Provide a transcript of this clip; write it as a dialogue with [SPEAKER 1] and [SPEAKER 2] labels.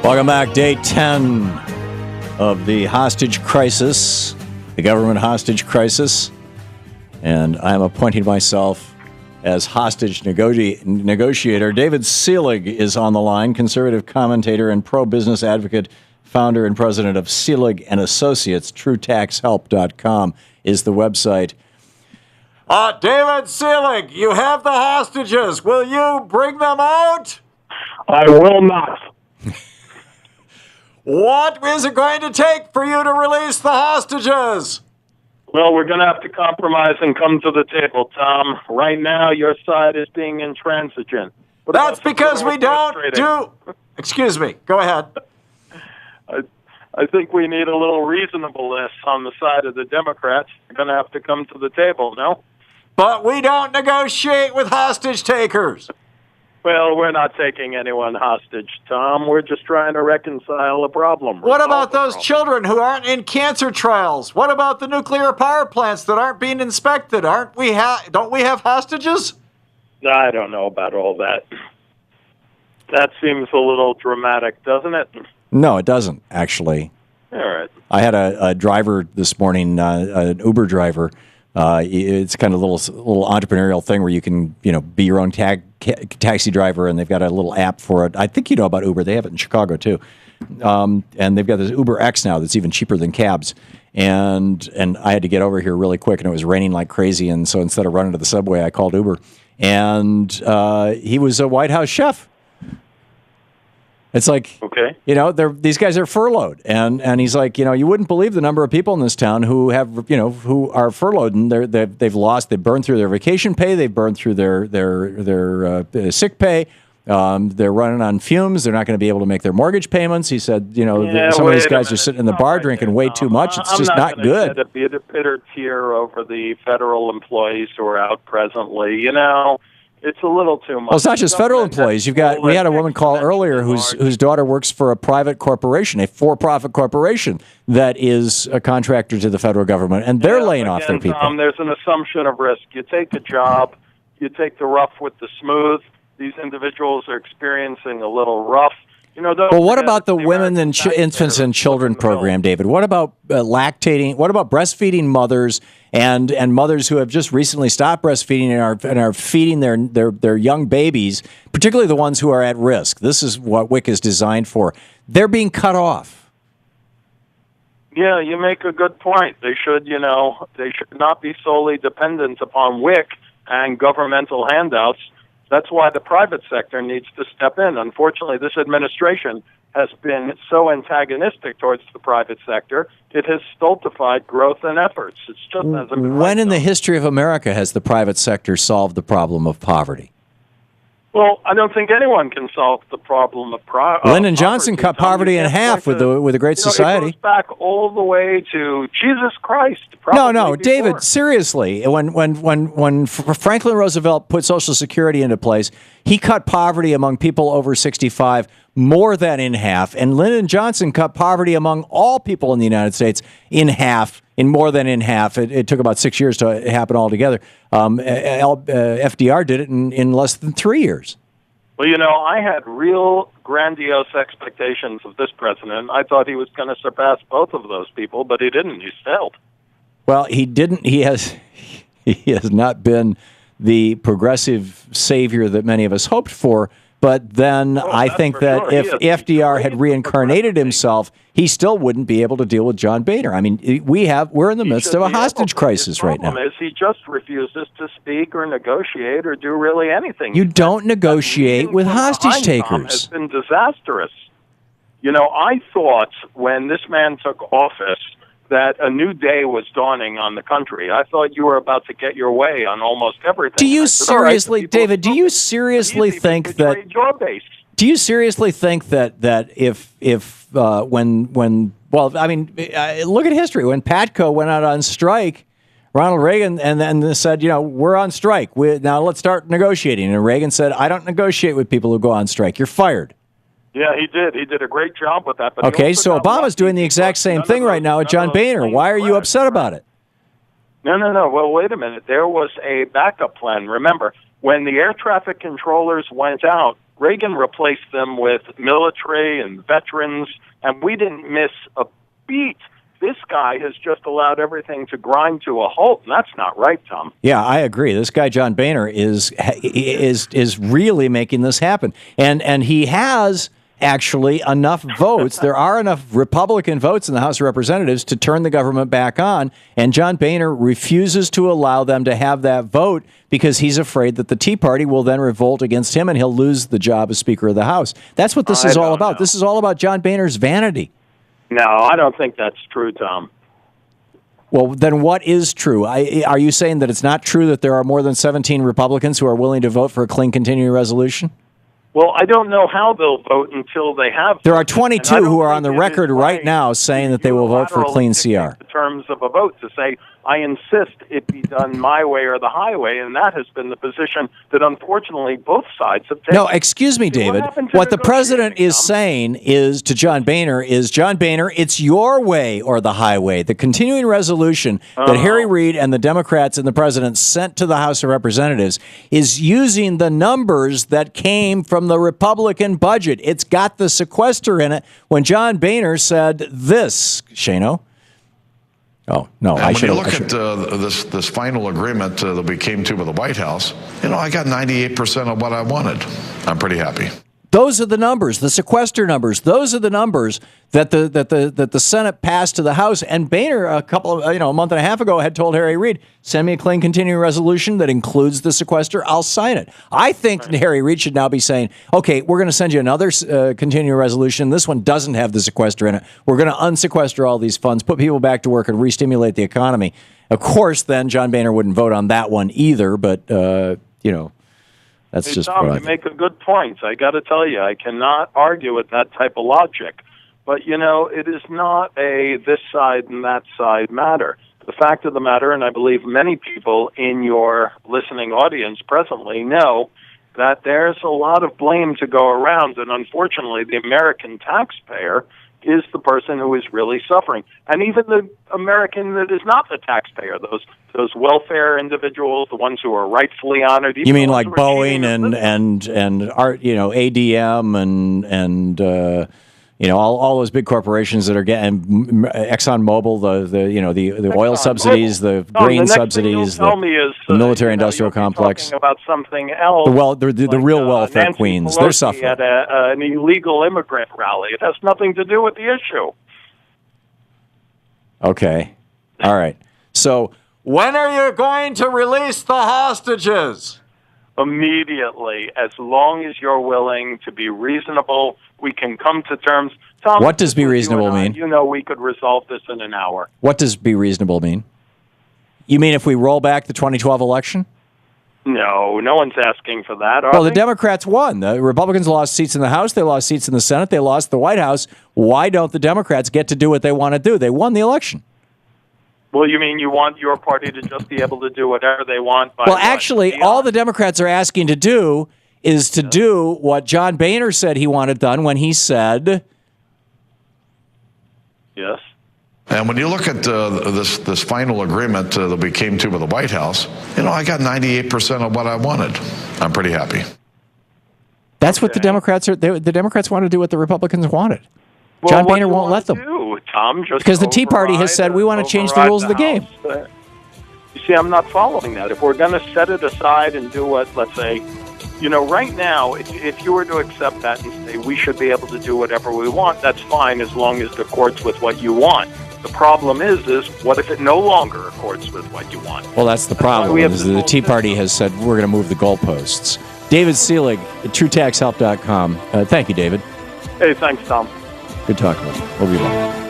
[SPEAKER 1] Welcome back. Day 10 of the hostage crisis, the government hostage crisis. And I'm appointing myself as hostage negotiator. David Selig is on the line, conservative commentator and pro-business advocate, founder and president of Selig and Associates. TrueTaxHelp.com is the website. David Selig, you have the hostages. Will you bring them out?
[SPEAKER 2] I will not.
[SPEAKER 1] What is it going to take for you to release the hostages?
[SPEAKER 2] Well, we're going to have to compromise and come to the table, Tom. Right now, your side is being intransigent. But
[SPEAKER 1] that's because we don't do... Excuse me. Go ahead.
[SPEAKER 2] I think we need a little reasonableness on the side of the Democrats. We're going to have to come to the table, no?
[SPEAKER 1] But we don't negotiate with hostage takers.
[SPEAKER 2] Well, we're not taking anyone hostage, Tom. We're just trying to reconcile a problem.
[SPEAKER 1] What about those children who aren't in cancer trials? What about the nuclear power plants that aren't being inspected? Don't we have hostages?
[SPEAKER 2] I don't know about all that. That seems a little dramatic, doesn't it?
[SPEAKER 1] No, it doesn't, actually.
[SPEAKER 2] All right.
[SPEAKER 1] I had a driver this morning, an Uber driver. It's kind of a little entrepreneurial thing where you can, be your own taxi driver, and they've got a little app for it. I think you know about Uber. They have it in Chicago too, and they've got this Uber X now that's even cheaper than cabs. And I had to get over here really quick, and it was raining like crazy. And so instead of running to the subway, I called Uber, and he was a White House chef. It's like,
[SPEAKER 2] okay,
[SPEAKER 1] these guys are furloughed, and he's like, you wouldn't believe the number of people in this town who have, who are furloughed, and they've burned through their vacation pay, they've burned through their sick pay, they're running on fumes, they're not going to be able to make their mortgage payments. He said, some of these guys are sitting in the bar drinking way too much. It's just not good.
[SPEAKER 2] I'm not going to get a bitter tear over the federal employees who are out presently. It's a little too much.
[SPEAKER 1] Well, it's not just federal employees. We had a woman call earlier whose daughter works for a private corporation, a for-profit corporation that is a contractor to the federal government, and they're laying off their people.
[SPEAKER 2] There's an assumption of risk. You take a job, you take the rough with the smooth. These individuals are experiencing a little rough.
[SPEAKER 1] Well, what about the Women and Infants and Children program, David? What about lactating? What about breastfeeding mothers and mothers who have just recently stopped breastfeeding and are feeding their young babies, particularly the ones who are at risk? This is what WIC is designed for. They're being cut off.
[SPEAKER 2] Yeah, you make a good point. They should not be solely dependent upon WIC and governmental handouts. That's why the private sector needs to step in. Unfortunately, this administration has been so antagonistic towards the private sector, it has stultified growth and efforts. It's just
[SPEAKER 1] when in the history of America has the private sector solved the problem of poverty?
[SPEAKER 2] Well, I don't think anyone can solve the problem of poverty.
[SPEAKER 1] Lyndon Johnson cut poverty in half with the Great Society.
[SPEAKER 2] It goes back all the way to Jesus Christ.
[SPEAKER 1] No, David, seriously. When Franklin Roosevelt put Social Security into place, he cut poverty among people over 65 more than in half, and Lyndon Johnson cut poverty among all people in the United States in more than in half. It took about 6 years to happen altogether. FDR did it in less than 3 years.
[SPEAKER 2] Well, I had real grandiose expectations of this president. I thought he was going to surpass both of those people, but he didn't. He failed.
[SPEAKER 1] Well, he didn't. He has not been the progressive savior that many of us hoped for. But then I think that if FDR had reincarnated himself, he still wouldn't be able to deal with John Boehner. I mean, we're in the midst of a hostage crisis right now.
[SPEAKER 2] The problem is he just refuses to speak or negotiate or do really anything.
[SPEAKER 1] You don't negotiate with hostage takers.
[SPEAKER 2] Has been disastrous. I thought when this man took office that a new day was dawning on the country. I thought you were about to get your way on almost everything.
[SPEAKER 1] Do you seriously, David, do you seriously think that look at history. When Patco went out on strike, Ronald Reagan and then said, we're on strike. Now let's start negotiating. And Reagan said, I don't negotiate with people who go on strike. You're fired.
[SPEAKER 2] Yeah, he did. He did a great job with that. But
[SPEAKER 1] okay, so Obama's doing the exact same thing right now with John Boehner. Why are you upset about it?
[SPEAKER 2] No. Well, wait a minute. There was a backup plan. Remember, when the air traffic controllers went out Reagan replaced them with military and veterans, and we didn't miss a beat. This guy has just allowed everything to grind to a halt, and that's not right, Tom.
[SPEAKER 1] Yeah, I agree. This guy John Boehner is really making this happen, and he has actually enough votes. There are enough Republican votes in the House of Representatives to turn the government back on, and John Boehner refuses to allow them to have that vote because he's afraid that the Tea Party will then revolt against him and he'll lose the job as Speaker of the House. That's what this is all about. This is all about John Boehner's vanity.
[SPEAKER 2] No, I don't think that's true, Tom.
[SPEAKER 1] Well, then what is true? Are you saying that it's not true that there are more than 17 Republicans who are willing to vote for a clean continuing resolution?
[SPEAKER 2] Well, I don't know how they'll vote until they have.
[SPEAKER 1] There are 22 who are on the record right now saying that they will vote for clean CR.
[SPEAKER 2] In terms of a vote to say, I insist it be done my way or the highway, and that has been the position that unfortunately both sides have taken.
[SPEAKER 1] No, excuse me, David. What the president is saying is to John Boehner, it's your way or the highway. The continuing resolution that Harry Reid and the Democrats and the president sent to the House of Representatives is using the numbers that came from the Republican budget. It's got the sequester in it. When John Boehner said this, Shano. Oh, no,
[SPEAKER 3] I should. When you look at this final agreement that we came to with the White House, I got 98% of what I wanted. I'm pretty happy.
[SPEAKER 1] Those are the numbers, the sequester numbers. Those are the numbers that the Senate passed to the House. And Boehner, a month and a half ago, had told Harry Reid, "Send me a clean continuing resolution that includes the sequester. I'll sign it." I think that Harry Reid should now be saying, "Okay, we're going to send you another continuing resolution. This one doesn't have the sequester in it. We're going to unsequester all these funds, put people back to work, and re-stimulate the economy." Of course, then John Boehner wouldn't vote on that one either. But that's just
[SPEAKER 2] Tom,
[SPEAKER 1] what
[SPEAKER 2] you make a good point. I got to tell you, I cannot argue with that type of logic. But, it is not a this side and that side matter. The fact of the matter, and I believe many people in your listening audience presently know, that there's a lot of blame to go around. And unfortunately, the American taxpayer is the person who is really suffering. And even the American that is not the taxpayer, those welfare individuals, the ones who are rightfully honored.
[SPEAKER 1] You mean like Boeing and ADM and all those big corporations that are getting ExxonMobil, the oil subsidies, the grain subsidies, the military-industrial complex.
[SPEAKER 2] About something else.
[SPEAKER 1] The real welfare
[SPEAKER 2] Nancy
[SPEAKER 1] queens,
[SPEAKER 2] Pelosi
[SPEAKER 1] they're suffering.
[SPEAKER 2] At an illegal immigrant rally. It has nothing to do with the issue.
[SPEAKER 1] Okay. All right. So when are you going to release the hostages?
[SPEAKER 2] Immediately, as long as you're willing to be reasonable, we can come to terms. Tom,
[SPEAKER 1] what does be reasonable mean?
[SPEAKER 2] We could resolve this in an hour.
[SPEAKER 1] What does be reasonable mean? You mean if we roll back the 2012 election?
[SPEAKER 2] No one's asking for that.
[SPEAKER 1] Well, the Democrats won. The Republicans lost seats in the House. They lost seats in the Senate. They lost the White House. Why don't the Democrats get to do what they want to do? They won the election.
[SPEAKER 2] Well, you mean you want your party to just be able to do whatever they want?
[SPEAKER 1] Actually, all the Democrats are asking to do is to do what John Boehner said he wanted done when he said...
[SPEAKER 2] Yes.
[SPEAKER 3] And when you look at this final agreement that we came to with the White House, I got 98% of what I wanted. I'm pretty happy.
[SPEAKER 1] That's what the Democrats are... The Democrats want to do what the Republicans wanted. John Boehner won't let them.
[SPEAKER 2] Tom,
[SPEAKER 1] because the Tea Party has said we want to change the rules of the game.
[SPEAKER 2] You see, I'm not following that. If we're going to set it aside and do what, let's say, right now, if you were to accept that and say we should be able to do whatever we want, that's fine as long as it accords with what you want. The problem is what if it no longer accords with what you want?
[SPEAKER 1] Well, that's the problem. The Tea Party has said we're going to move the goalposts. David Selig at TrueTaxHelp.com. Thank you, David.
[SPEAKER 2] Hey, thanks, Tom.
[SPEAKER 1] Good talking with you. We'll be back.